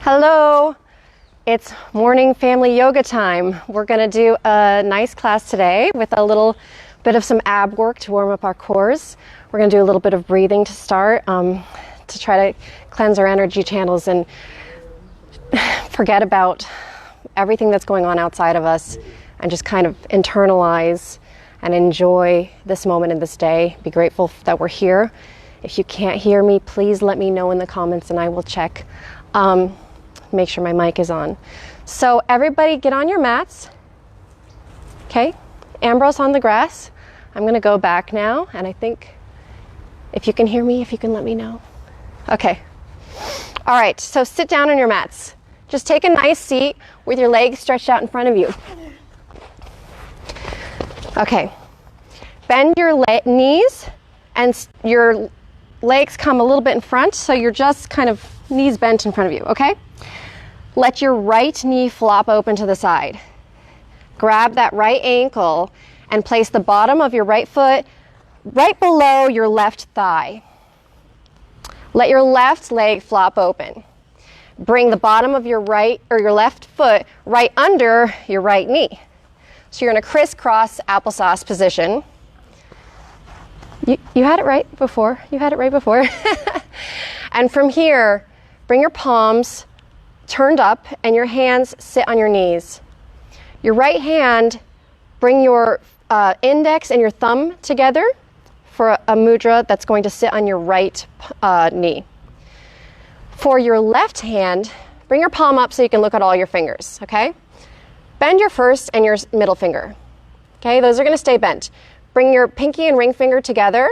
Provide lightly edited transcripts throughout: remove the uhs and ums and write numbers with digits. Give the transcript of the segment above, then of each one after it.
Hello, it's morning family yoga time. We're going to do a nice class today with a little bit of some ab work to warm up our cores. We're going to do a little bit of breathing to start to try to cleanse our energy channels and forget about everything that's going on outside of us and just kind of internalize and enjoy this moment in this day. Be grateful that we're here. If you can't hear me, please let me know in the comments and I will check. Make sure my mic is on. So everybody get on your mats. Okay, Ambrose on the grass. I'm going to go back now, and I think if you can hear me, if you can let me know. Okay. All right, so sit down on your mats. Just take a nice seat with your legs stretched out in front of you. Okay. Bend your knees and your legs come a little bit in front, so you're just kind of knees bent in front of you, okay? Let your right knee flop open to the side. Grab that right ankle and place the bottom of your right foot right below your left thigh. Let your left leg flop open. Bring the bottom of your right or your left foot right under your right knee. So you're in a crisscross applesauce position. You had it right before. You had it right before. And from here, bring your palms turned up and your hands sit on your knees. Your right hand, bring your index and your thumb together for a mudra that's going to sit on your right knee. For your left hand, bring your palm up so you can look at all your fingers, okay? Bend your first and your middle finger. Okay, those are going to stay bent. Bring your pinky and ring finger together,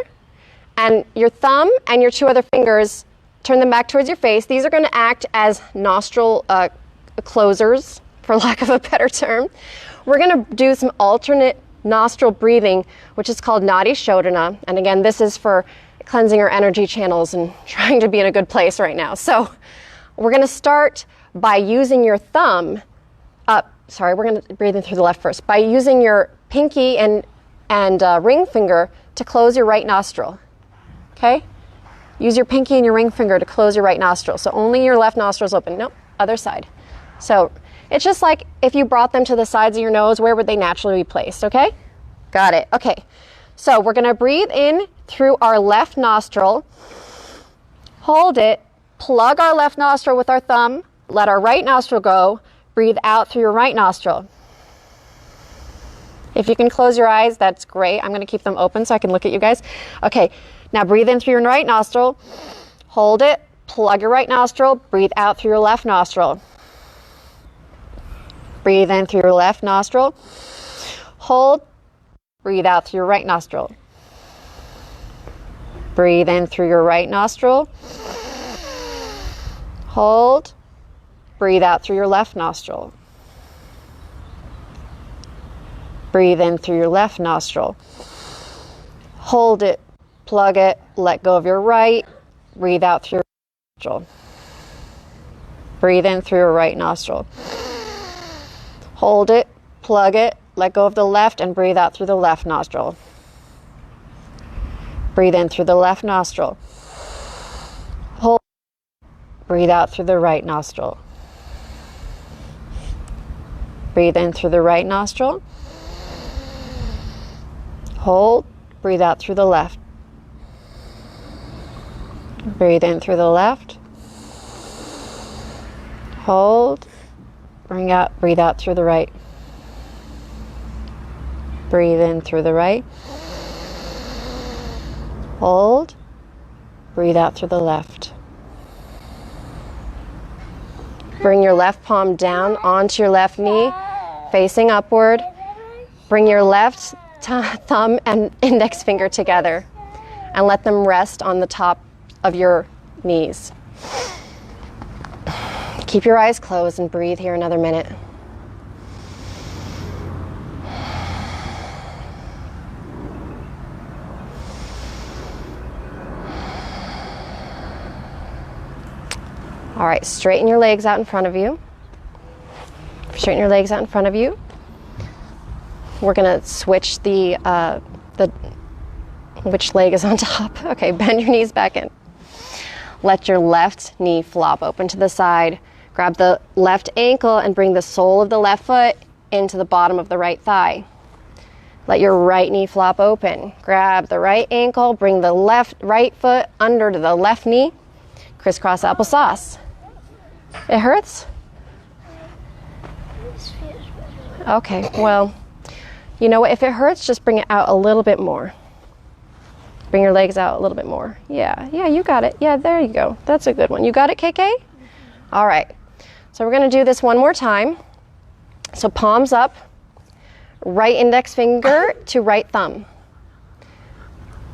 and your thumb and your two other fingers, turn them back towards your face. These are going to act as nostril closers, for lack of a better term. We're going to do some alternate nostril breathing, which is called Nadi Shodhana. And again, this is for cleansing our energy channels and trying to be in a good place right now. So we're going to start by using your thumb. We're going to breathe in through the left first. By using your pinky and ring finger to close your right nostril. Okay? Use your pinky and your ring finger to close your right nostril. So only your left nostril is open. Nope, other side. So it's just like if you brought them to the sides of your nose, where would they naturally be placed, okay? Got it, okay. So we're gonna breathe in through our left nostril, hold it, plug our left nostril with our thumb, let our right nostril go, breathe out through your right nostril. If you can close your eyes, that's great. I'm gonna keep them open so I can look at you guys. Okay, now breathe in through your right nostril, hold it, plug your right nostril, breathe out through your left nostril. Breathe in through your left nostril, hold, breathe out through your right nostril. Breathe in through your right nostril, hold, breathe out through your left nostril. Breathe in through your left nostril, hold it, plug it, let go of your right, breathe out through your nostril. Breathe in through your right nostril. Hold it, plug it, let go of the left, and breathe out through the left nostril. Breathe in through the left nostril. Hold, breathe out through the right nostril. Breathe in through the right nostril. Hold, breathe out through the left. Breathe in through the left. Hold, breathe out through the right. Breathe in through the right. Hold, breathe out through the left. Bring your left palm down onto your left knee, facing upward. Bring your left thumb and index finger together and let them rest on the top of your knees. Keep your eyes closed and breathe here another minute. All right, straighten your legs out in front of you. Straighten your legs out in front of you. We're gonna switch which leg is on top. Okay, bend your knees back in. Let your left knee flop open to the side. Grab the left ankle and bring the sole of the left foot into the bottom of the right thigh. Let your right knee flop open. Grab the right ankle, bring the right foot under to the left knee. Crisscross applesauce. It hurts? Okay, well, you know what? If it hurts, just bring it out a little bit more. Bring your legs out a little bit more. Yeah, you got it. Yeah, there you go. That's a good one. You got it, KK? All right. So we're going to do this one more time. So palms up, right index finger to right thumb.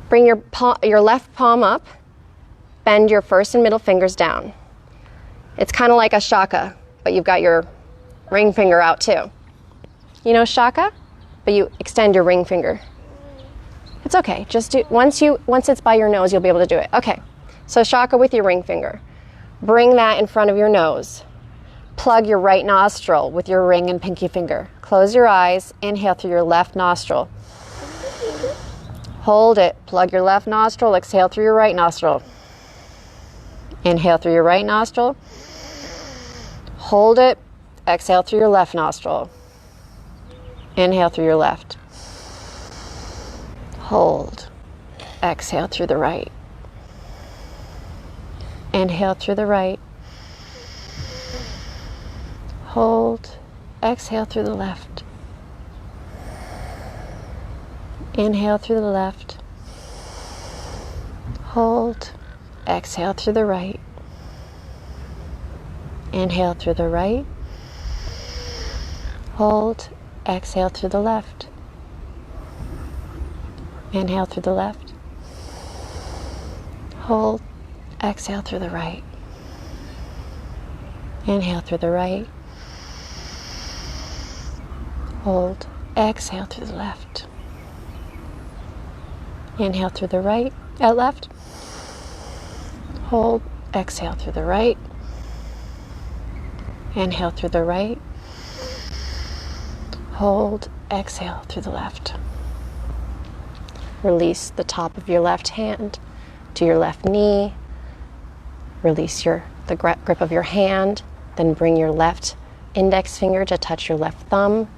Bring your left palm up, bend your first and middle fingers down. It's kind of like a shaka, but you've got your ring finger out too. You know shaka? But you extend your ring finger. It's okay. Just do once it's by your nose, you'll be able to do it. Okay. So shaka with your ring finger. Bring that in front of your nose. Plug your right nostril with your ring and pinky finger. Close your eyes. Inhale through your left nostril. Hold it. Plug your left nostril. Exhale through your right nostril. Inhale through your right nostril. Hold it. Exhale through your left nostril. Inhale through your left. Hold. Exhale through the right. Inhale through the right. Hold. Exhale through the left. Inhale through the left. Hold. Exhale through the right. Inhale through the right. Hold. Exhale through the left. Inhale through the left. Hold. Exhale through the right. Inhale through the right. Hold. Exhale through the left. Inhale through the right. Left. Hold. Exhale through the right. Inhale through the right. Hold. Exhale through the left. Release the top of your left hand to your left knee. Release the grip of your hand. Then bring your left index finger to touch your left thumb.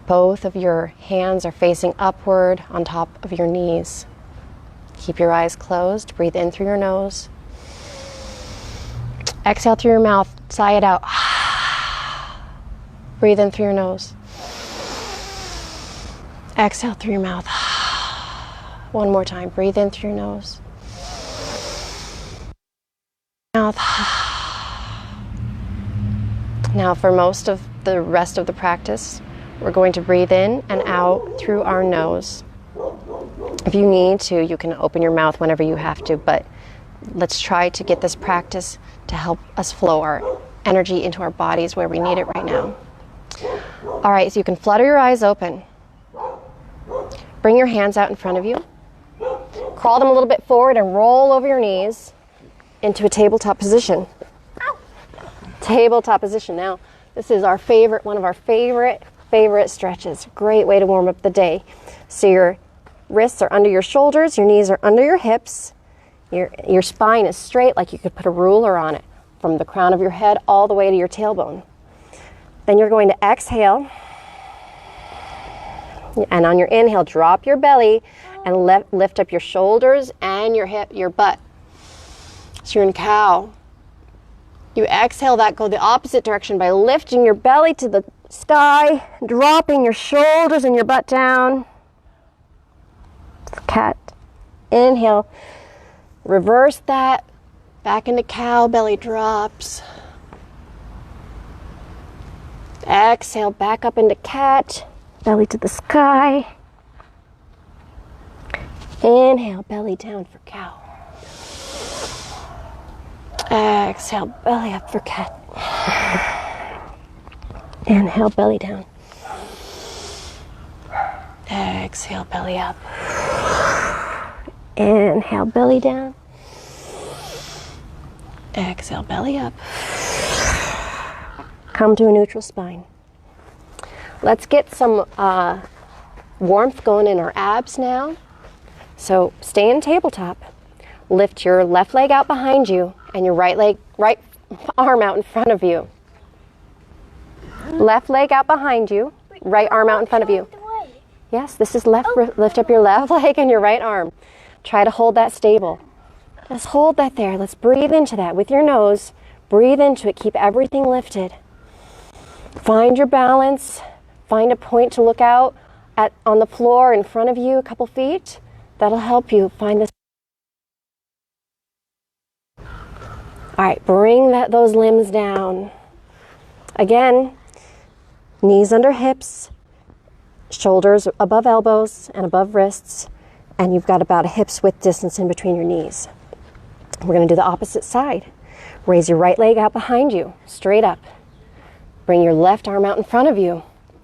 Both of your hands are facing upward on top of your knees. Keep your eyes closed. Breathe in through your nose. Exhale through your mouth. Sigh it out. Breathe in through your nose. Exhale through your mouth. One more time. Breathe in through your nose. Mouth. Now for most of the rest of the practice, we're going to breathe in and out through our nose. If you need to, you can open your mouth whenever you have to, but let's try to get this practice to help us flow our energy into our bodies where we need it right now. All right, so you can flutter your eyes open. Bring your hands out in front of you. Crawl them a little bit forward and roll over your knees into a tabletop position. Tabletop position. Now, this is our favorite, one of our favorite stretches. Great way to warm up the day. So your wrists are under your shoulders, your knees are under your hips, your spine is straight like you could put a ruler on it from the crown of your head all the way to your tailbone. Then you're going to exhale, and on your inhale, drop your belly and lift up your shoulders and your butt. So you're in cow. You exhale that, go the opposite direction by lifting your belly to the sky, dropping your shoulders and your butt down. Cat. Inhale. Reverse that. Back into cow, belly drops. Exhale, back up into cat, belly to the sky. Inhale, belly down for cow. Exhale, belly up for cat. Inhale, belly down. Exhale, belly up. Inhale, belly down. Exhale, belly up. Come to a neutral spine. Let's get some warmth going in our abs now. So stay in tabletop. Lift your left leg out behind you and your right arm out in front of you. Left leg out behind you, right arm out in front of you. Yes, this is left. Lift up your left leg and your right arm. Try to hold that stable. Just hold that there. Let's breathe into that with your nose. Breathe into it. Keep everything lifted. Find your balance. Find a point to look out at on the floor in front of you, a couple feet. That'll help you find this. All right, bring those limbs down. Again, knees under hips, shoulders above elbows and above wrists, and you've got about a hip's width distance in between your knees. We're going to do the opposite side. Raise your right leg out behind you, straight up. Bring your left arm out in front of you.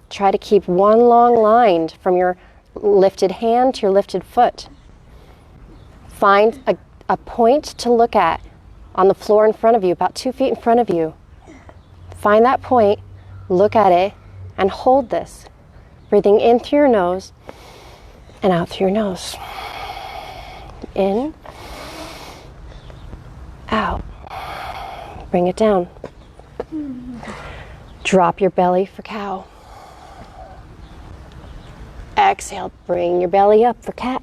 Try to keep one long line from your lifted hand to your lifted foot. Find a point to look at on the floor in front of you, about 2 feet in front of you. Find that point, look at it, and hold this. Breathing in through your nose and out through your nose. In, out. Bring it down. Drop your belly for cow. Exhale, bring your belly up for cat.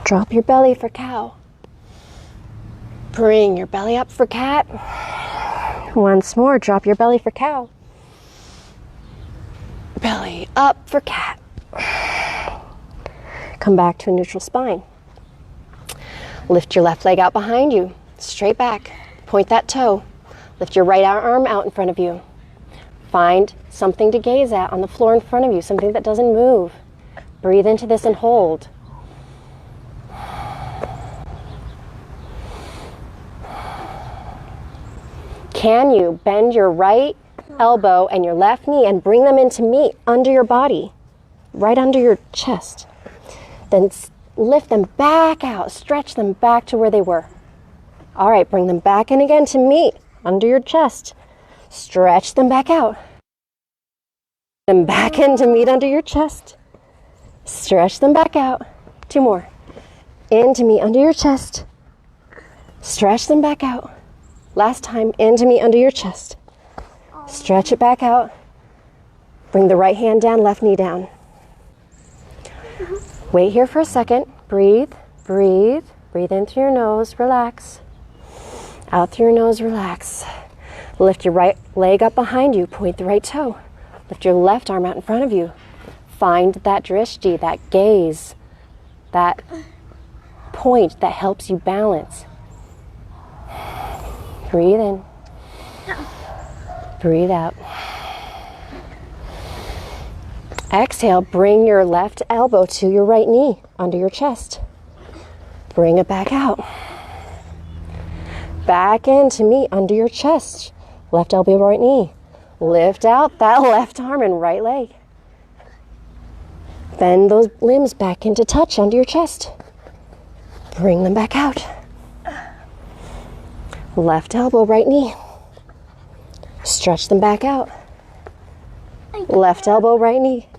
Drop your belly for cow. Bring your belly up for cat. Once more, drop your belly for cow. Belly up for cat. Come back to a neutral spine. Lift your left leg out behind you, straight back. Point that toe. Lift your right arm out in front of you. Find something to gaze at on the floor in front of you, something that doesn't move. Breathe into this and hold. Can you bend your right elbow and your left knee and bring them into meet under your body, right under your chest? Then lift them back out, stretch them back to where they were. All right, bring them back in again to meet under your chest. Stretch them back out. Them back in to meet under your chest. Stretch them back out. 2 more. In to meet under your chest. Stretch them back out. Last time, in to meet under your chest. Stretch it back out. Bring the right hand down, left knee down. Wait here for a second. Breathe, breathe. Breathe in through your nose, relax. Out through your nose, relax. Lift your right leg up behind you, point the right toe. Lift your left arm out in front of you. Find that drishti, that gaze, that point that helps you balance. Breathe in. Breathe out. Exhale, bring your left elbow to your right knee under your chest. Bring it back out. Back in to meet under your chest. Left elbow, right knee. Lift out that left arm and right leg. Bend those limbs back into touch under your chest. Bring them back out. Left elbow, right knee. Stretch them back out. Left elbow, right knee.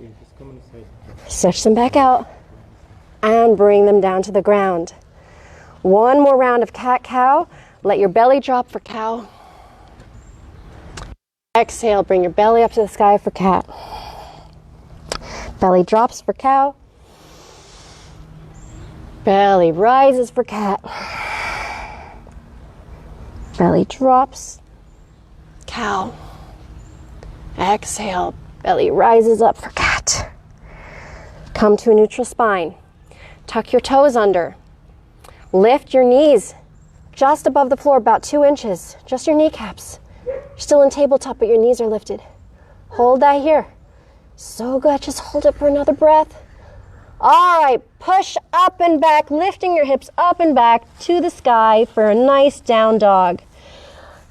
Stretch them back out. And bring them down to the ground. One more round of cat-cow. Let your belly drop for cow. Exhale, bring your belly up to the sky for cat. Belly drops for cow. Belly rises for cat. Belly drops. Cow. Exhale, belly rises up for cat. Come to a neutral spine. Tuck your toes under. Lift your knees just above the floor, about 2 inches. Just your kneecaps. You're still in tabletop, but your knees are lifted. Hold that here. So good. Just hold it for another breath. All right, push up and back, lifting your hips up and back to the sky for a nice down dog.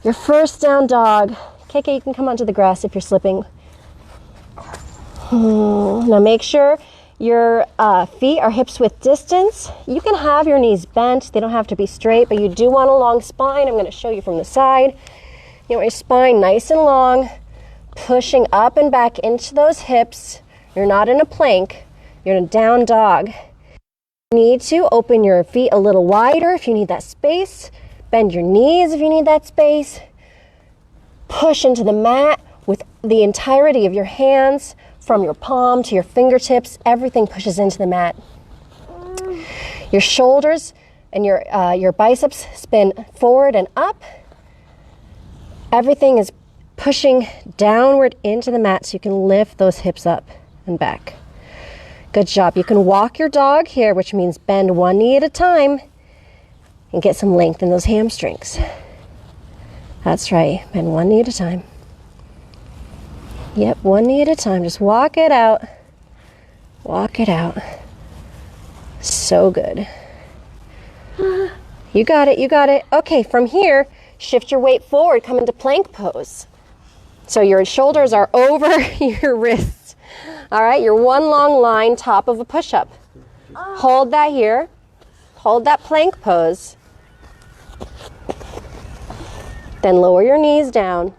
Your first down dog. KK, you can come onto the grass if you're slipping. Now make sure your feet are hips width distance. You can have your knees bent. They don't have to be straight, but you do want a long spine. I'm going to show you from the side. You want your spine nice and long, pushing up and back into those hips. You're not in a plank. You're in a down dog. Need to open your feet a little wider if you need that space. Bend your knees if you need that space. Push into the mat with the entirety of your hands, from your palm to your fingertips. Everything pushes into the mat. Your shoulders and your biceps spin forward and up. Everything is pushing downward into the mat so you can lift those hips up and back. Good job. You can walk your dog here, which means bend one knee at a time and get some length in those hamstrings. That's right. Bend one knee at a time. Yep, one knee at a time. Just walk it out. Walk it out. So good. You got it, you got it. Okay, from here, shift your weight forward, come into plank pose. So your shoulders are over your wrists. All right, you're one long line top of a push-up. Hold that here. Hold that plank pose. Then lower your knees down.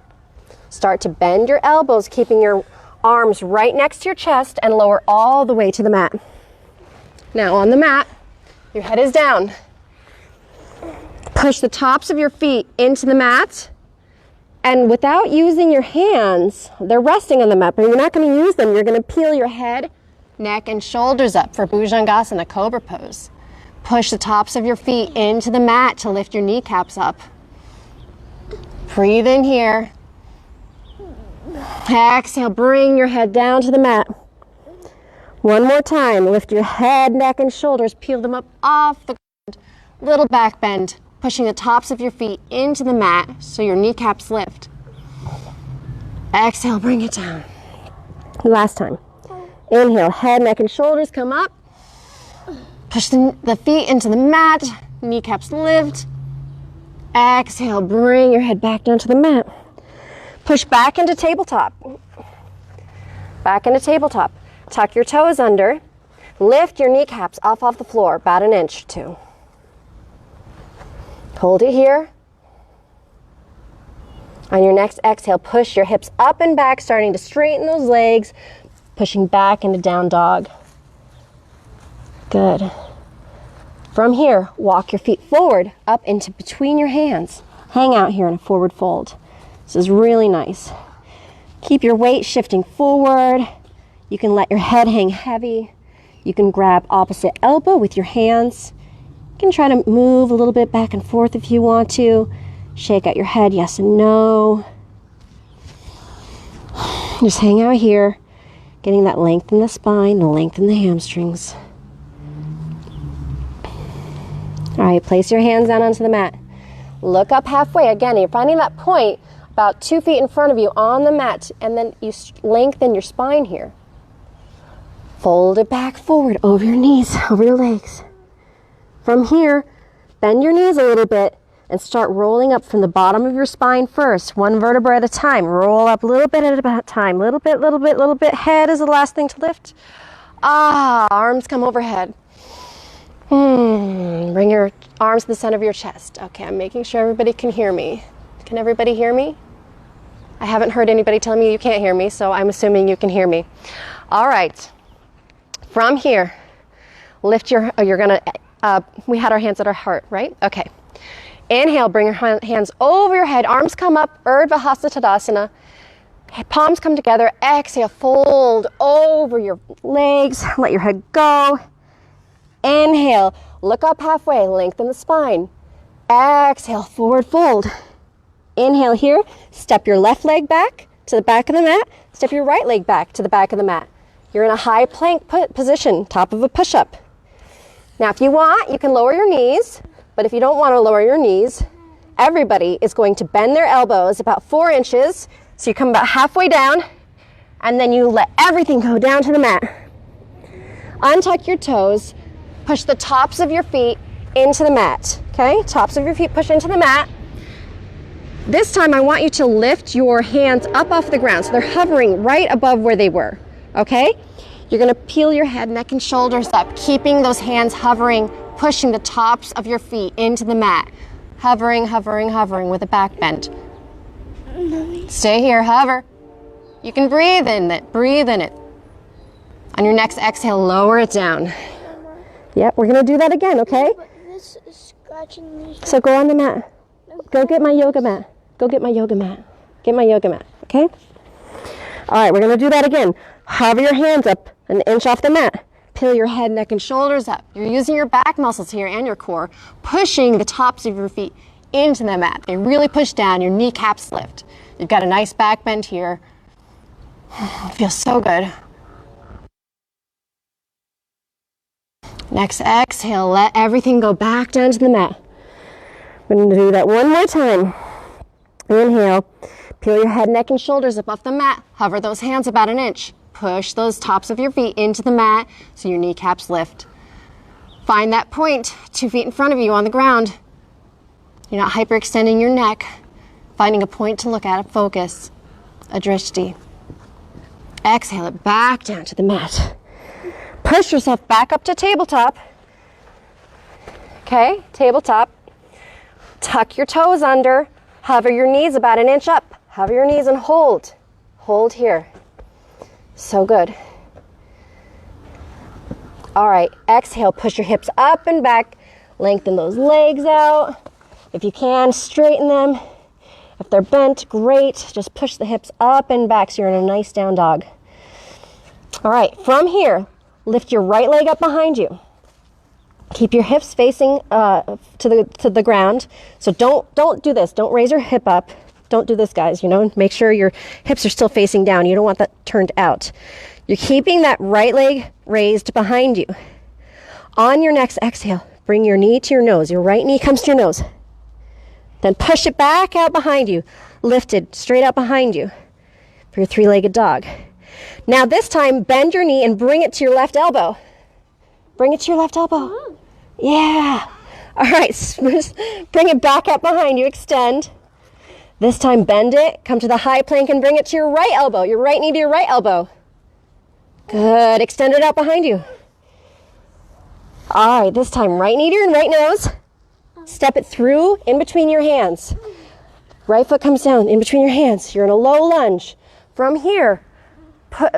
Start to bend your elbows, keeping your arms right next to your chest, and lower all the way to the mat. Now on the mat, your head is down. Push the tops of your feet into the mat, and without using your hands, they're resting on the mat, but you're not going to use them. You're going to peel your head, neck, and shoulders up for Bhujangasana, Cobra pose. Push the tops of your feet into the mat to lift your kneecaps up. Breathe in here. Exhale, bring your head down to the mat. One more time, lift your head, neck, and shoulders, peel them up off the ground. Little back bend, pushing the tops of your feet into the mat so your kneecaps lift. Exhale, bring it down. Last time. Inhale, head, neck, and shoulders come up. Push the feet into the mat, kneecaps lift. Exhale, bring your head back down to the mat. Push back into tabletop. Back into tabletop. Tuck your toes under. Lift your kneecaps off the floor, about an inch or two. Hold it here. On your next exhale, push your hips up and back, starting to straighten those legs, pushing back into down dog. Good. From here, walk your feet forward, up into between your hands. Hang out here in a forward fold. This is really nice. Keep your weight shifting forward. You can let your head hang heavy. You can grab opposite elbow with your hands. You can try to move a little bit back and forth if you want to. Shake out your head, yes and no. Just hang out here, getting that length in the spine, length in the hamstrings. All right, place your hands down onto the mat. Look up halfway. Again, you're finding that point about 2 feet in front of you on the mat, and then you lengthen your spine here. Fold it back forward over your knees, over your legs. From here, bend your knees a little bit and start rolling up from the bottom of your spine first, one vertebra at a time. Roll up a little bit at a time, little bit, little bit, little bit. Head is the last thing to lift. Arms come overhead. Bring your arms to the center of your chest. Okay, I'm making sure everybody can hear me. Can everybody hear me? I haven't heard anybody tell me you can't hear me, so I'm assuming you can hear me. All right. From here, lift your, we had our hands at our heart, right? Okay. Inhale, bring your hands over your head, arms come up, Urdhva Hasta Tadasana. Palms come together. Exhale, fold over your legs, let your head go. Inhale, look up halfway, lengthen the spine. Exhale, forward fold. Inhale here, step your left leg back to the back of the mat, step your right leg back to the back of the mat. You're in a high plank position, top of a push-up. Now, if you want, you can lower your knees, but if you don't want to lower your knees, everybody is going to bend their elbows about 4 inches, so you come about halfway down, and then you let everything go down to the mat. Untuck your toes, push the tops of your feet into the mat, okay? Tops of your feet push into the mat. This time, I want you to lift your hands up off the ground, so they're hovering right above where they were. Okay? You're going to peel your head, neck, and shoulders up, keeping those hands hovering, pushing the tops of your feet into the mat. Hovering, hovering, hovering with a back bend. Stay here, hover. You can breathe in it, breathe in it. On your next exhale, lower it down. Yep, we're going to do that again, okay? But this is scratching me. So go on the mat. Go get my yoga mat. Go get my yoga mat. Get my yoga mat, okay? All right, we're going to do that again. Hover your hands up an inch off the mat. Peel your head, neck, and shoulders up. You're using your back muscles here and your core, pushing the tops of your feet into the mat. They really push down, your kneecaps lift. You've got a nice back bend here. It feels so good. Next exhale, let everything go back down to the mat. We're going to do that one more time. Inhale, peel your head, neck, and shoulders up off the mat. Hover those hands about an inch. Push those tops of your feet into the mat so your kneecaps lift. Find that point 2 feet in front of you on the ground. You're not hyperextending your neck. Finding a point to look at, a focus, a drishti. Exhale it back down to the mat. Push yourself back up to tabletop. Okay, tabletop. Tuck your toes under. Hover your knees about an inch up. Hover your knees and hold. Hold here. So good. All right, exhale, push your hips up and back. Lengthen those legs out. If you can, straighten them. If they're bent, great. Just push the hips up and back so you're in a nice down dog. All right, from here, lift your right leg up behind you. Keep your hips facing to the ground. So don't do this. Don't raise your hip up. Don't do this, guys. You know, make sure your hips are still facing down. You don't want that turned out. You're keeping that right leg raised behind you. On your next exhale, bring your knee to your nose. Your right knee comes to your nose. Then push it back out behind you. Lifted straight out behind you for your three-legged dog. Now this time, bend your knee and bring it to your left elbow. Bring it to your left elbow. Yeah. All right, bring it back up behind you. Extend. This time, bend it. Come to the high plank and bring it to your right elbow. Your right knee to your right elbow. Good. Extend it out behind you. All right, this time, right knee to your right nose. Step it through in between your hands. Right foot comes down in between your hands. You're in a low lunge. From here,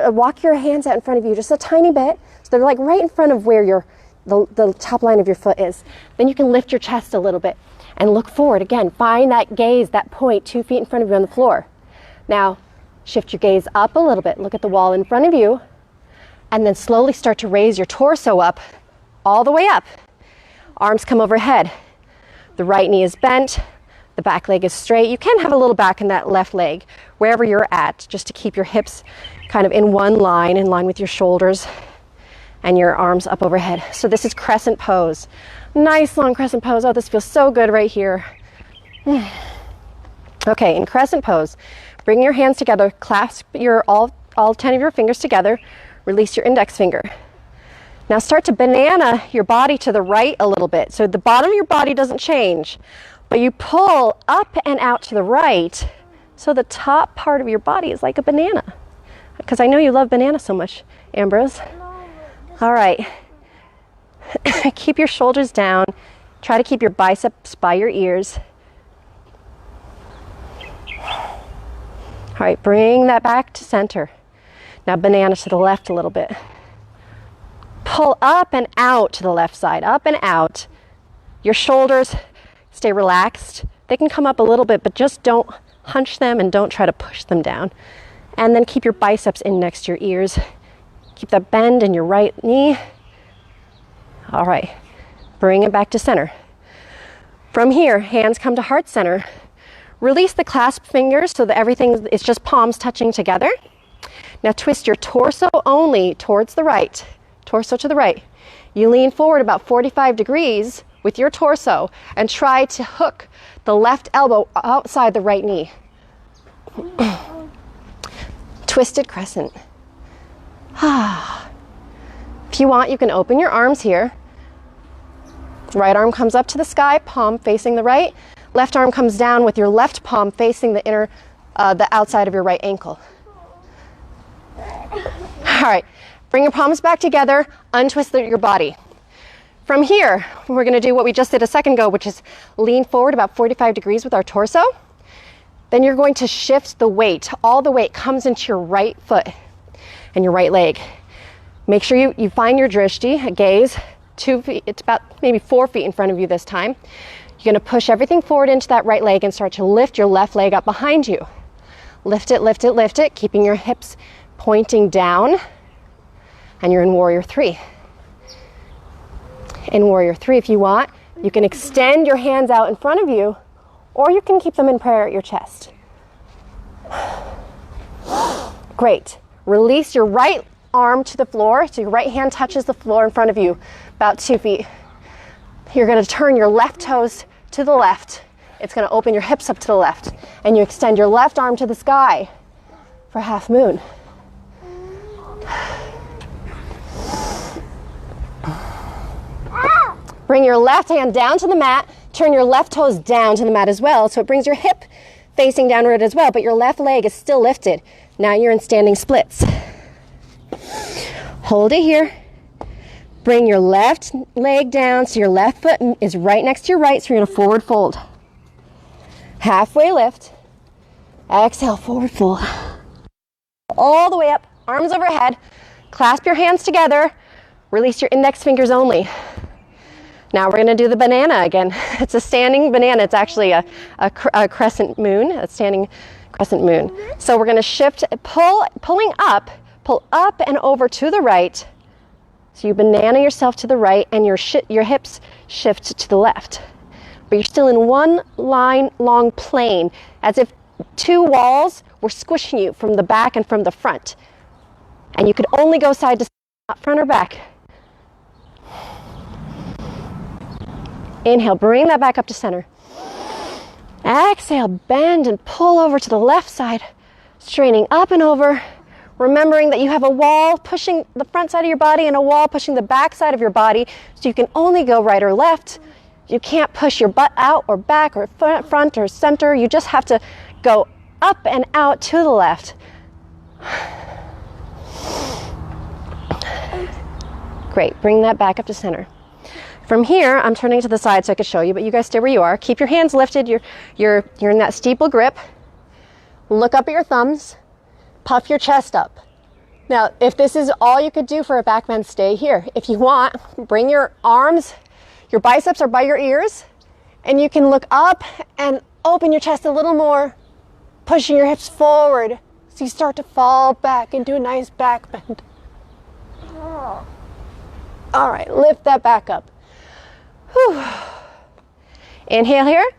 walk your hands out in front of you just a tiny bit. So they're like right in front of where the top line of your foot is. Then you can lift your chest a little bit and look forward. Again, find that gaze, that point 2 feet in front of you on the floor. Now, shift your gaze up a little bit. Look at the wall in front of you. And then slowly start to raise your torso up, all the way up. Arms come overhead. The right knee is bent. The back leg is straight. You can have a little back in that left leg, wherever you're at, just to keep your hips kind of in line with your shoulders and your arms up overhead. So this is crescent pose. Nice long crescent pose. Oh, this feels so good right here. Okay, in crescent pose, bring your hands together, clasp all 10 of your fingers together, release your index finger. Now start to banana your body to the right a little bit. So the bottom of your body doesn't change, but you pull up and out to the right so the top part of your body is like a banana. Because I know you love banana so much, Ambrose. All right. Keep your shoulders down. Try to keep your biceps by your ears. All right, bring that back to center. Now banana to the left a little bit. Pull up and out to the left side, up and out. Your shoulders stay relaxed. They can come up a little bit, but just don't hunch them and don't try to push them down. And then keep your biceps in next to your ears. Keep that bend in your right knee. All right, bring it back to center. From here, hands come to heart center. Release the clasp fingers so that everything is just palms touching together. Now twist your torso only towards the right. Torso to the right. You lean forward about 45 degrees with your torso and try to hook the left elbow outside the right knee. Twisted crescent. If you want, you can open your arms here. Right arm comes up to the sky, palm facing the right. Left arm comes down with your left palm facing the outside of your right ankle. All right, bring your palms back together, untwist your body. From here, we're gonna do what we just did a second ago, which is lean forward about 45 degrees with our torso. Then you're going to shift the weight. All the weight comes into your right foot and your right leg. Make sure you find your drishti, a gaze, 2 feet, it's about maybe 4 feet in front of you this time. You're going to push everything forward into that right leg and start to lift your left leg up behind you. Lift it, lift it, lift it, keeping your hips pointing down. And you're in Warrior 3. In Warrior 3, if you want, you can extend your hands out in front of you, or you can keep them in prayer at your chest. Great. Release your right arm to the floor, so your right hand touches the floor in front of you, about 2 feet. You're going to turn your left toes to the left. It's going to open your hips up to the left, and you extend your left arm to the sky for half moon. Bring your left hand down to the mat, turn your left toes down to the mat as well, so it brings your hip facing downward as well, but your left leg is still lifted. Now you're in standing splits. Hold it here. Bring your left leg down so your left foot is right next to your right, so you're going to forward fold. Halfway lift. Exhale, forward fold. All the way up, arms overhead. Clasp your hands together. Release your index fingers only. Now we're going to do the banana again. It's a standing banana. It's actually a crescent moon, a standing crescent moon. So we're going to shift, pulling up, pull up and over to the right. So you banana yourself to the right and your hips shift to the left. But you're still in one line long plane, as if two walls were squishing you from the back and from the front. And you could only go side to side, not front or back. Inhale, bring that back up to center. Exhale, bend and pull over to the left side, straining up and over, remembering that you have a wall pushing the front side of your body and a wall pushing the back side of your body, so you can only go right or left. You can't push your butt out or back or front or center. You just have to go up and out to the left. Great, bring that back up to center. From here, I'm turning to the side so I could show you, but you guys stay where you are. Keep your hands lifted. You're in that steeple grip. Look up at your thumbs. Puff your chest up. Now, if this is all you could do for a back bend, stay here. If you want, bring your arms, your biceps are by your ears, and you can look up and open your chest a little more, pushing your hips forward so you start to fall back into a nice back bend. All right, lift that back up. Whew. Inhale here.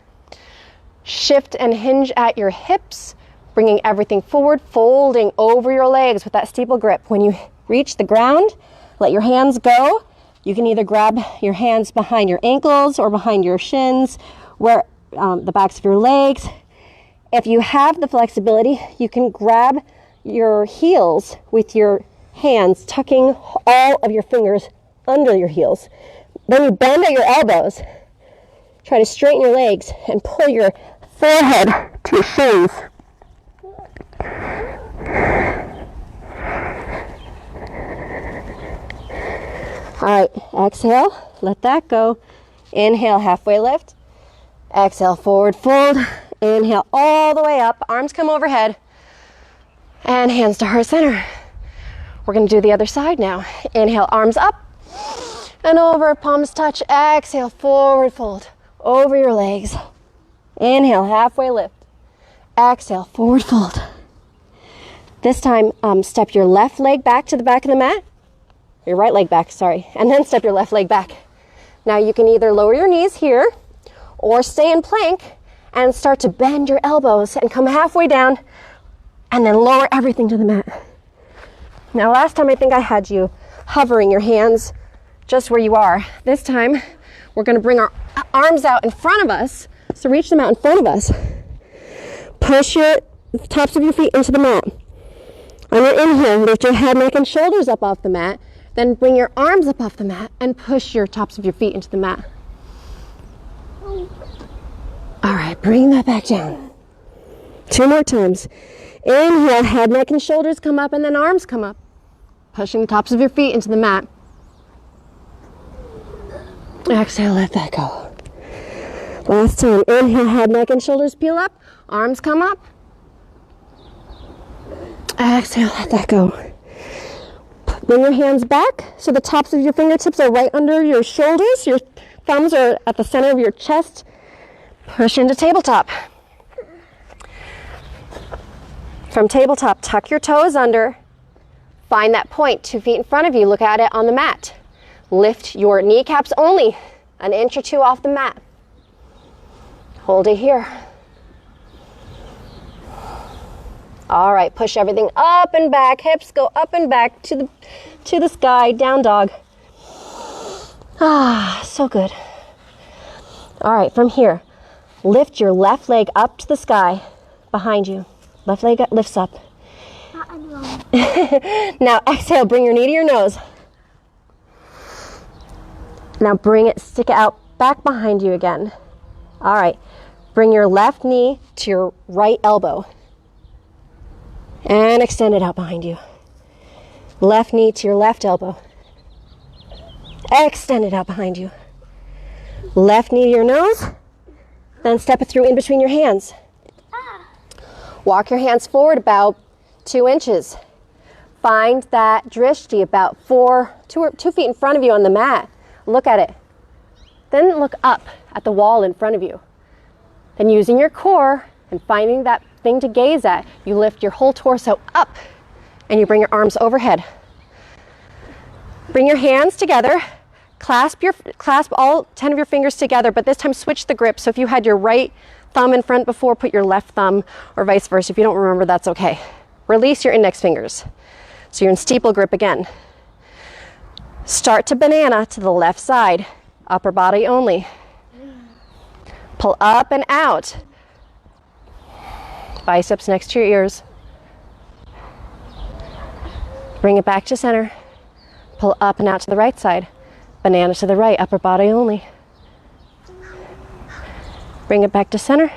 Shift and hinge at your hips, bringing everything forward, folding over your legs with that steeple grip. When you reach the ground, let your hands go. You can either grab your hands behind your ankles or behind your shins, where the backs of your legs. If you have the flexibility, you can grab your heels with your hands, tucking all of your fingers under your heels. Then you bend at your elbows. Try to straighten your legs and pull your forehead to your shins. All right, exhale, let that go. Inhale, halfway lift. Exhale, forward fold. Inhale all the way up, arms come overhead, and hands to heart center. We're going to do the other side now. Inhale, arms up and over, palms touch. Exhale, forward fold over your legs. Inhale, halfway lift. Exhale, forward fold. This time, step your left leg back to the back of the mat. Your right leg back, sorry. And then step your left leg back. Now you can either lower your knees here or stay in plank and start to bend your elbows and come halfway down and then lower everything to the mat. Now last time I think I had you hovering your hands just where you are. This time we're going to bring our arms out in front of us. So reach them out in front of us. Push your tops of your feet into the mat. On your inhale, lift your head, neck, and shoulders up off the mat. Then bring your arms up off the mat and push your tops of your feet into the mat. All right, bring that back down. 2 more times. Inhale, head, neck, and shoulders come up, and then arms come up. Pushing the tops of your feet into the mat. Exhale, let that go. Last time. Inhale, head, neck, and shoulders peel up. Arms come up. Exhale, let that go. Bring your hands back so the tops of your fingertips are right under your shoulders. Your thumbs are at the center of your chest. Push into tabletop. From tabletop, tuck your toes under. Find that point 2 feet in front of you. Look at it on the mat. Lift your kneecaps only an inch or two off the mat. Hold it here. All right, push everything up and back. Hips go up and back to the sky. Down dog. Ah, so good. All right, from here, lift your left leg up to the sky behind you. Left leg lifts up. Now exhale, bring your knee to your nose. Now bring it, stick it out back behind you again. All right, bring your left knee to your right elbow. And extend it out behind you. Left knee to your left elbow. Extend it out behind you. Left knee to your nose. Then step it through in between your hands. Walk your hands forward about 2 inches. Find that drishti about 2 feet in front of you on the mat. Look at it. Then look up at the wall in front of you. Then using your core and finding that thing to gaze at, you lift your whole torso up and you bring your arms overhead. Bring your hands together. Clasp all 10 of your fingers together, but this time switch the grip. So if you had your right thumb in front before, put your left thumb, or vice versa. If you don't remember, that's okay. Release your index fingers. So you're in steeple grip again. Start to banana to the left side, upper body only. Pull up and out. Biceps next to your ears. Bring it back to center. Pull up and out to the right side. Banana to the right, upper body only. Bring it back to center.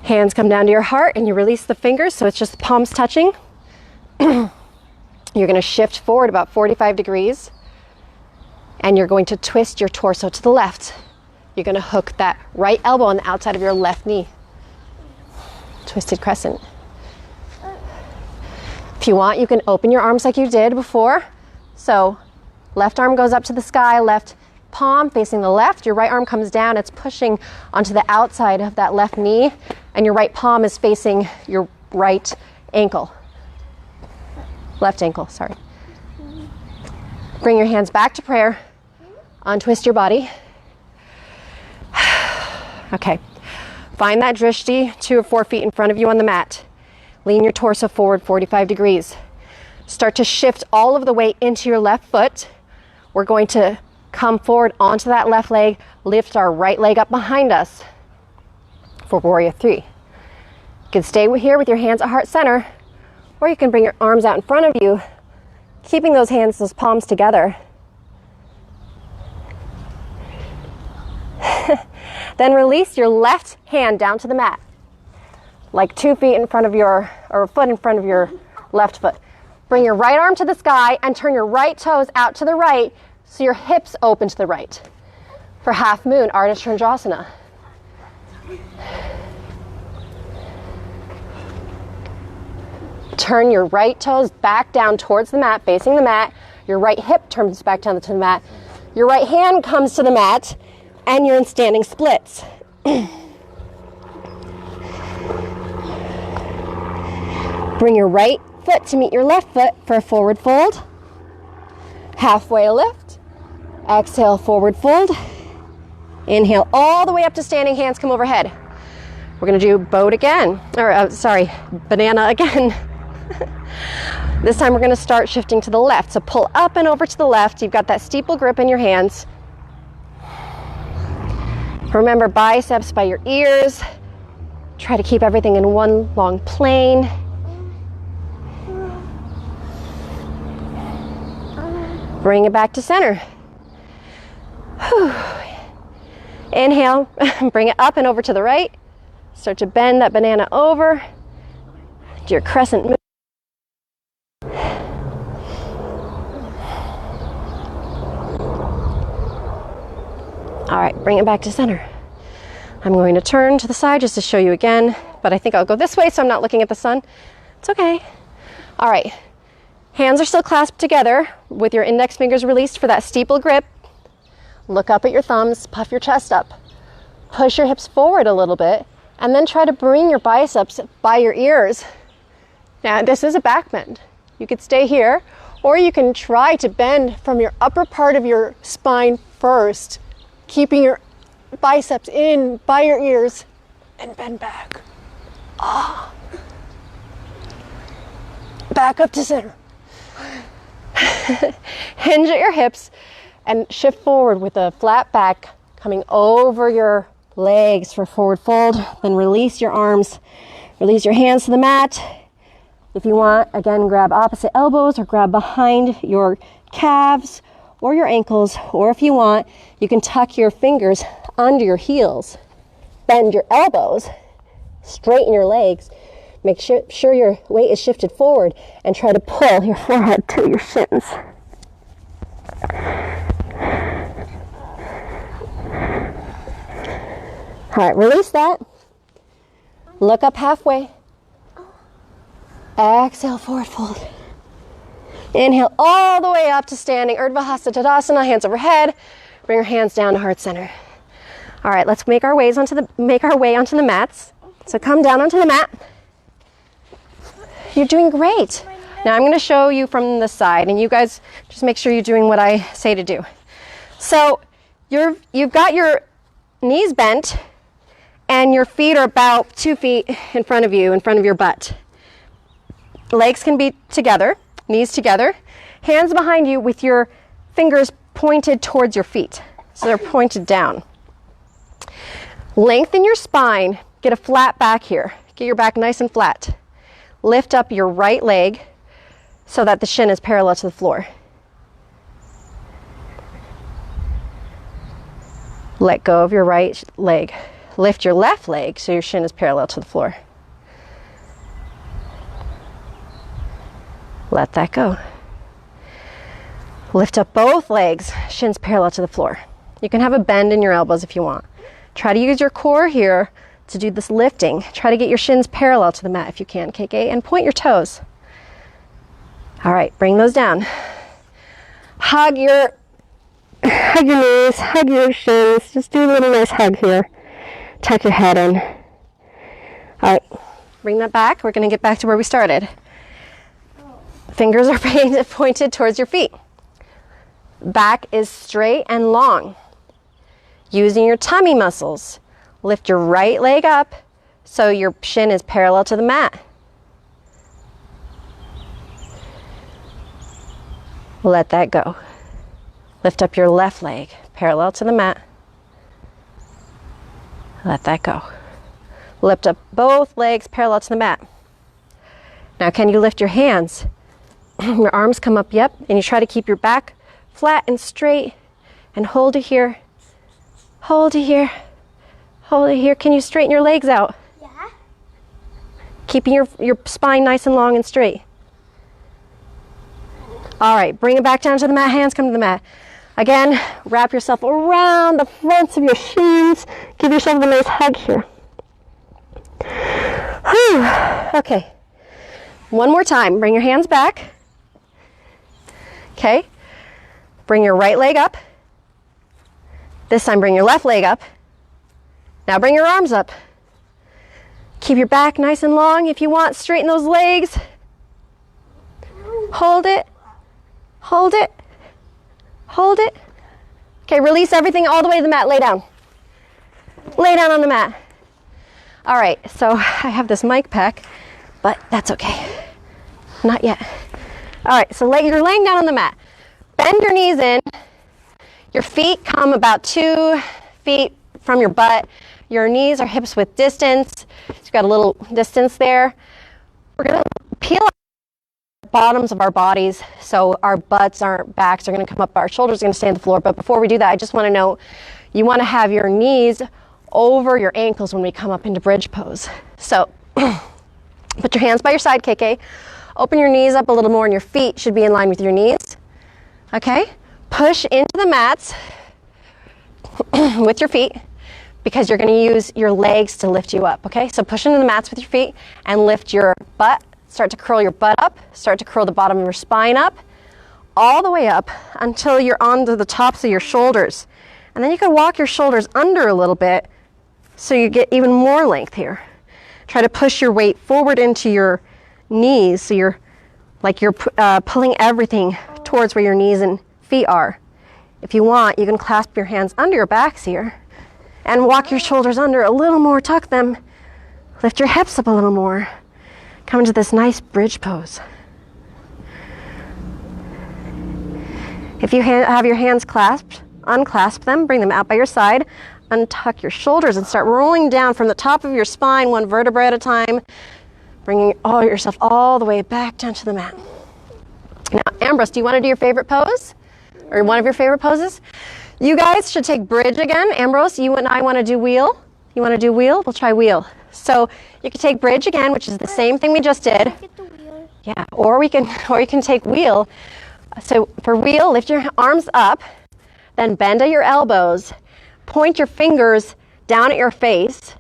Hands come down to your heart and you release the fingers so it's just the palms touching. You're going to shift forward about 45 degrees and you're going to twist your torso to the left. You're going to hook that right elbow on the outside of your left knee. Twisted crescent. If you want, you can open your arms like you did before. So left arm goes up to the sky, left palm facing the left, your right arm comes down, it's pushing onto the outside of that left knee, and your right palm is facing your right ankle. Left ankle, sorry. Bring your hands back to prayer. Untwist your body. Okay. Find that drishti 2 or 4 feet in front of you on the mat. Lean your torso forward 45 degrees. Start to shift all of the weight into your left foot. We're going to come forward onto that left leg, lift our right leg up behind us for warrior 3. You can stay here with your hands at heart center, or you can bring your arms out in front of you, keeping those hands, those palms together. Then release your left hand down to the mat, like 2 feet in front of your, or a foot in front of your left foot. Bring your right arm to the sky and turn your right toes out to the right so your hips open to the right. For half moon, Ardha Chandrasana. Turn your right toes back down towards the mat, facing the mat. Your right hip turns back down to the mat. Your right hand comes to the mat, and you're in standing splits. Bring your right foot to meet your left foot for a forward fold. Halfway lift. Exhale, forward fold. Inhale all the way up to standing, hands come overhead. We're going to do boat again, banana again. This time we're going to start shifting to the left. So pull up and over to the left. You've got that steeple grip in your hands. Remember, biceps by your ears. Try to keep everything in one long plane. Bring it back to center. Whew. Inhale, bring it up and over to the right. Start to bend that banana over. Do your crescent move. All right, bring it back to center. I'm going to turn to the side just to show you again, but I think I'll go this way so I'm not looking at the sun. It's okay. All right, Hands are still clasped together with your index fingers released for that steeple grip. Look up at your thumbs, puff your chest up. Push your hips forward a little bit, and then try to bring your biceps by your ears. Now, this is a back bend. You could stay here, or you can try to bend from your upper part of your spine first, keeping your biceps in by your ears, and bend back. Ah. Back up to center. Hinge at your hips and shift forward with a flat back coming over your legs for forward fold. Then release your arms, release your hands to the mat. If you want, again, grab opposite elbows or grab behind your calves or your ankles, or if you want, you can tuck your fingers under your heels, bend your elbows, straighten your legs, make sure your weight is shifted forward, and try to pull your forehead to your shins. All right, release that. Look up halfway. Exhale, forward fold. Inhale all the way up to standing Urdhva Hasta Tadasana, hands overhead. Bring your hands down to heart center. All right, let's make our way onto the mats. So come down onto the mat. You're doing great. Now I'm going to show you from the side, and you guys just make sure you're doing what I say to do. So you've got your knees bent, and your feet are about 2 feet in front of you, in front of your butt. Legs can be together, knees together, hands behind you with your fingers pointed towards your feet. So they're pointed down. Lengthen your spine, get a flat back here. Get your back nice and flat. Lift up your right leg so that the shin is parallel to the floor. Let go of your right leg. Lift your left leg so your shin is parallel to the floor. Let that go. Lift up both legs, shins parallel to the floor. You can have a bend in your elbows if you want. Try to use your core here to do this lifting. Try to get your shins parallel to the mat if you can, KK, and point your toes. All right, bring those down. Hug your knees, hug your shins. Just do a little nice hug here. Tuck your head in. All right, bring that back. We're going to get back to where we started. Fingers are pointed towards your feet. Back is straight and long. Using your tummy muscles, lift your right leg up so your shin is parallel to the mat. Let that go. Lift up your left leg, parallel to the mat. Let that go. Lift up both legs parallel to the mat. Now, can you lift your hands? Your arms come up, yep, and you try to keep your back flat and straight and hold it here. Hold it here. Hold it here. Can you straighten your legs out? Yeah. Keeping your spine nice and long and straight. All right, bring it back down to the mat. Hands come to the mat. Again, wrap yourself around the fronts of your shins. Give yourself a nice hug here. Whew. Okay. One more time. Bring your hands back. Okay. Bring your right leg up. This time, bring your left leg up. Now bring your arms up. Keep your back nice and long. If you want, straighten those legs. Hold it. Hold it. Hold it. Okay, release everything all the way to the mat. Lay down. Lay down on the mat. All right, so I have this mic pack, but that's okay. Not yet. All right, so you're laying down on the mat. Bend your knees in. Your feet come about 2 feet from your butt. Your knees are hips width distance. You've got a little distance there. We're going to peel out the bottoms of our bodies so our butts, our backs are going to come up. Our shoulders are going to stay on the floor. But before we do that, I just want to note, you want to have your knees over your ankles when we come up into bridge pose. So put your hands by your side, KK. Open your knees up a little more and your feet should be in line with your knees. Okay? Push into the mats with your feet because you're going to use your legs to lift you up. Okay? So push into the mats with your feet and lift your butt Start to curl your butt up. Start to curl the bottom of your spine up, all the way up until you're onto the tops of your shoulders. And then you can walk your shoulders under a little bit so you get even more length here. Try to push your weight forward into your knees so you're pulling everything towards where your knees and feet are. If you want, you can clasp your hands under your backs here and walk your shoulders under a little more, tuck them, lift your hips up a little more. Come into this nice bridge pose. If you have your hands clasped, unclasp them, bring them out by your side, untuck your shoulders and start rolling down from the top of your spine, one vertebra at a time, bringing yourself all the way back down to the mat. Now, Ambrose, do you want to do your favorite pose? Or one of your favorite poses? You guys should take bridge again. Ambrose, you and I want to do wheel. You want to do wheel? We'll try wheel. So you can take bridge again, which is the same thing we just did. Get the wheel. Yeah, or you can take wheel. So for wheel, lift your arms up, then bend at your elbows, point your fingers down at your face,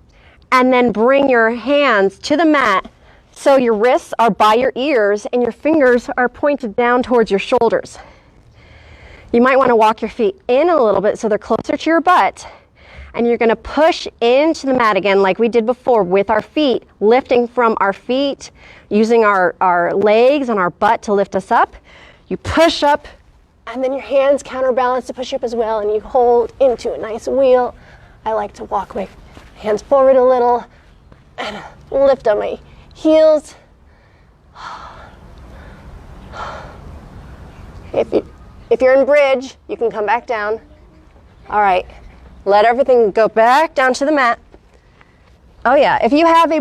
and then bring your hands to the mat so your wrists are by your ears and your fingers are pointed down towards your shoulders. You might want to walk your feet in a little bit so they're closer to your butt. And you're going to push into the mat again like we did before with our feet, lifting from our feet, using our legs and our butt to lift us up. You push up, and then your hands counterbalance to push up as well, and you hold into a nice wheel. I like to walk my hands forward a little and lift on my heels. If you're in bridge, you can come back down. All right. Let everything go back down to the mat. Oh yeah, if you have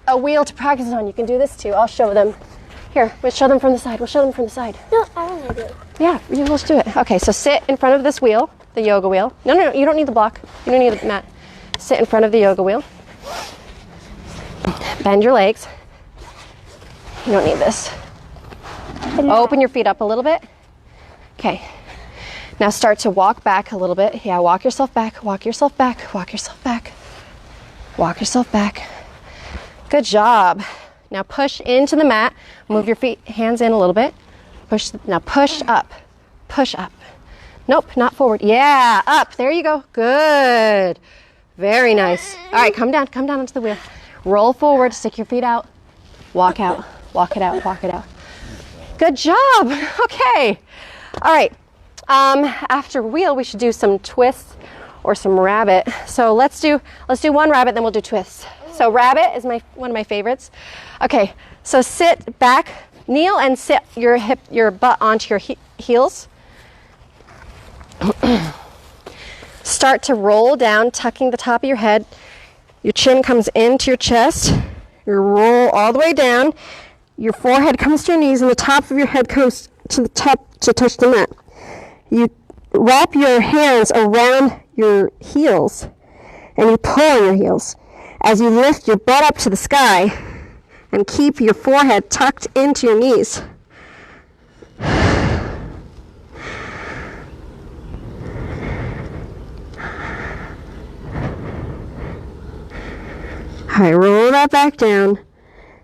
a wheel to practice on, you can do this too. I'll show them. Here, we'll show them from the side. We'll show them from the side. No, I want to do it. Yeah, let's do it. Okay, so sit in front of this wheel, the yoga wheel. No, you don't need the block. You don't need the mat. Sit in front of the yoga wheel. Bend your legs. You don't need this. Open your feet up a little bit. Okay. Now start to walk back a little bit. Yeah, walk yourself back, walk yourself back, walk yourself back. Walk yourself back. Good job. Now push into the mat. Move your feet, hands in a little bit. Now push up. Push up. Nope, not forward. Yeah, up. There you go. Good. Very nice. All right, come down onto the wheel. Roll forward, stick your feet out. Walk out. Walk it out, walk it out. Good job. Okay. All right. After wheel, we should do some twists or some rabbit. So let's do one rabbit, then we'll do twists. So rabbit is one of my favorites. Okay, so sit back, kneel and sit your butt onto your heels. Start to roll down, tucking the top of your head. Your chin comes into your chest. You roll all the way down. Your forehead comes to your knees and the top of your head comes to the top to touch the mat. You wrap your hands around your heels and you pull on your heels as you lift your butt up to the sky and keep your forehead tucked into your knees. All right, roll that back down.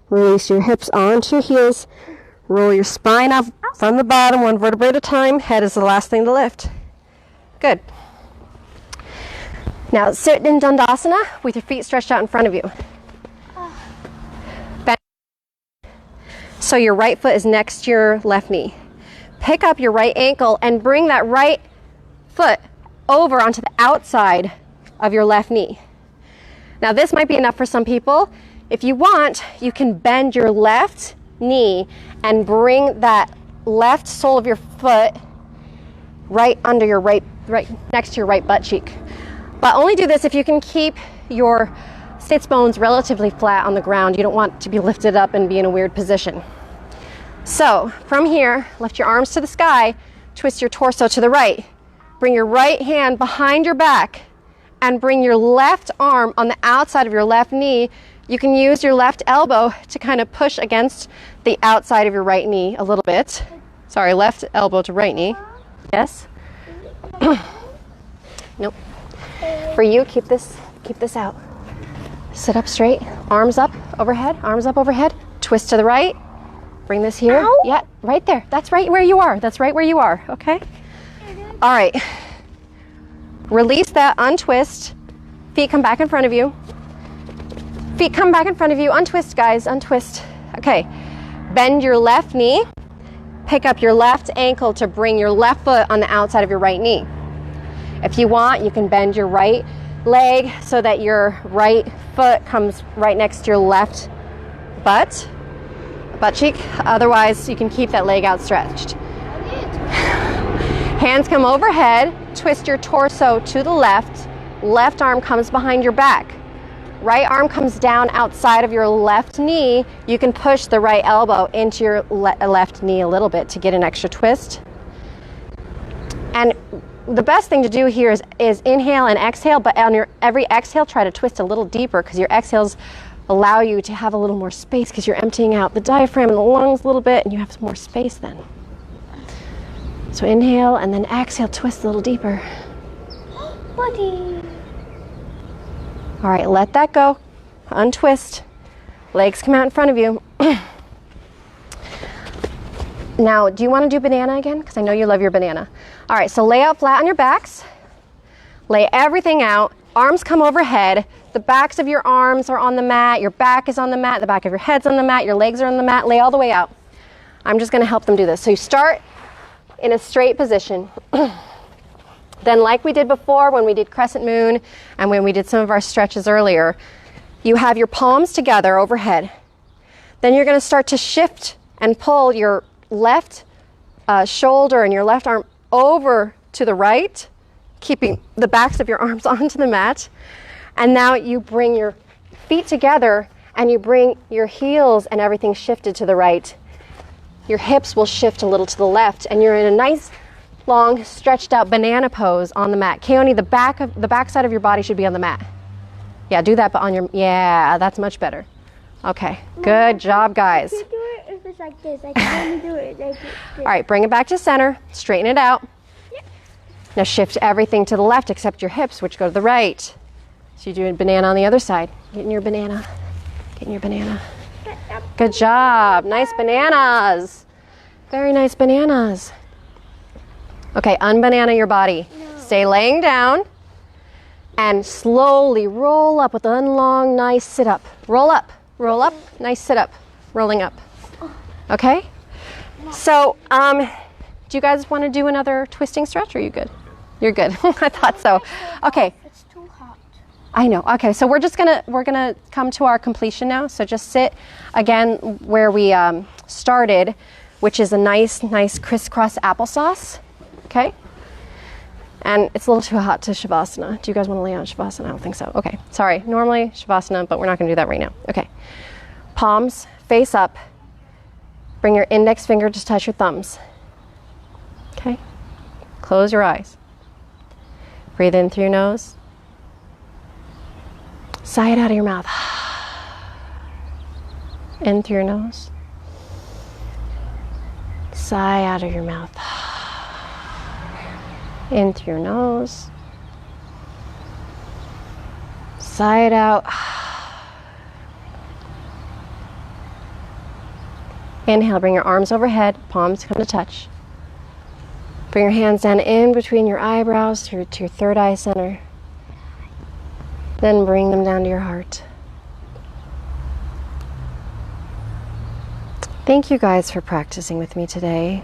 Release your hips onto your heels. Roll your spine up from the bottom, one vertebra at a time. Head is the last thing to lift. Good. Now sit in Dandasana with your feet stretched out in front of you. Bend. So your right foot is next to your left knee. Pick up your right ankle and bring that right foot over onto the outside of your left knee. Now this might be enough for some people. If you want, you can bend your left knee and bring that left sole of your foot right under your right next to your right butt cheek. But only do this if you can keep your sits bones relatively flat on the ground. You don't want to be lifted up and be in a weird position. So from here, lift your arms to the sky, twist your torso to the right. Bring your right hand behind your back and bring your left arm on the outside of your left knee. You can use your left elbow to kind of push against the outside of your right knee a little bit. Sorry, left elbow to right knee. Yes? Nope. For you, keep this out. Sit up straight, arms up overhead, twist to the right, Bring this here. Ow. Yeah, right there. That's right where you are. That's right where you are. Okay? All right. Release that. Untwist. Feet come back in front of you. Feet come back in front of you. Untwist, guys. Untwist. Okay. Bend your left knee. Pick up your left ankle to bring your left foot on the outside of your right knee. If you want, you can bend your right leg so that your right foot comes right next to your left butt cheek. Otherwise, you can keep that leg outstretched. Hands come overhead. Twist your torso to the left. Left arm comes behind your back. Right arm comes down outside of your left knee. You can push the right elbow into your left knee a little bit to get an extra twist. And the best thing to do here is inhale and exhale, but on your every exhale, try to twist a little deeper because your exhales allow you to have a little more space because you're emptying out the diaphragm and the lungs a little bit and you have some more space then. So inhale and then exhale, twist a little deeper. Buddy. All right, let that go. Untwist. Legs come out in front of you. Now, do you want to do banana again? Because I know you love your banana. All right, so lay out flat on your backs. Lay everything out. Arms come overhead. The backs of your arms are on the mat. Your back is on the mat. The back of your head's on the mat. Your legs are on the mat. Lay all the way out. I'm just going to help them do this. So you start in a straight position. Then like we did before when we did crescent moon and when we did some of our stretches earlier, you have your palms together overhead. Then you're going to start to shift and pull your left shoulder and your left arm over to the right, keeping the backs of your arms onto the mat. And now you bring your feet together and you bring your heels and everything shifted to the right. Your hips will shift a little to the left and you're in a nice long stretched out banana pose on the mat. Keone, the back side of your body should be on the mat. Yeah, do that, but on your, yeah, that's much better. Okay, good job, guys. I can do it if it's like this. I can only do it like this. All right, bring it back to center, straighten it out. Now shift everything to the left except your hips, which go to the right. So you're doing banana on the other side. Getting your banana, getting your banana. Good job, nice bananas. Very nice bananas. Okay, unbanana your body. No. Stay laying down and slowly roll up with a long, nice sit up. Roll up, nice sit up, rolling up. Okay? So, do you guys want to do another twisting stretch or are you good? You're good. I thought so. Okay. It's too hot. I know. Okay, so we're gonna come to our completion now. So just sit again where we started, which is a nice crisscross applesauce. Okay? And it's a little too hot to Shavasana. Do you guys want to lay on Shavasana? I don't think so. Okay, sorry. Normally Shavasana, but we're not going to do that right now. Okay. Palms face up. Bring your index finger to touch your thumbs. Okay? Close your eyes. Breathe in through your nose. Sigh it out of your mouth. In through your nose. Sigh out of your mouth. In through your nose. Sigh it out. Inhale, bring your arms overhead, palms come to touch. Bring your hands down in between your eyebrows to your third eye center. Then bring them down to your heart. Thank you guys for practicing with me today.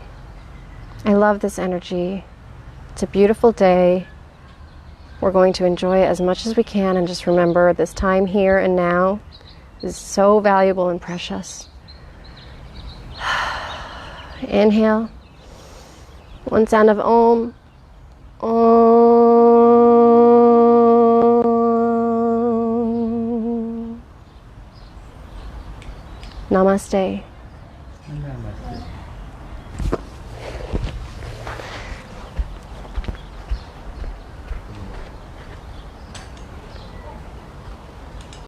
I love this energy. It's a beautiful day. We're going to enjoy it as much as we can and just remember this time here and now is so valuable and precious. Inhale. One sound of Om. Om. Namaste. Namaste.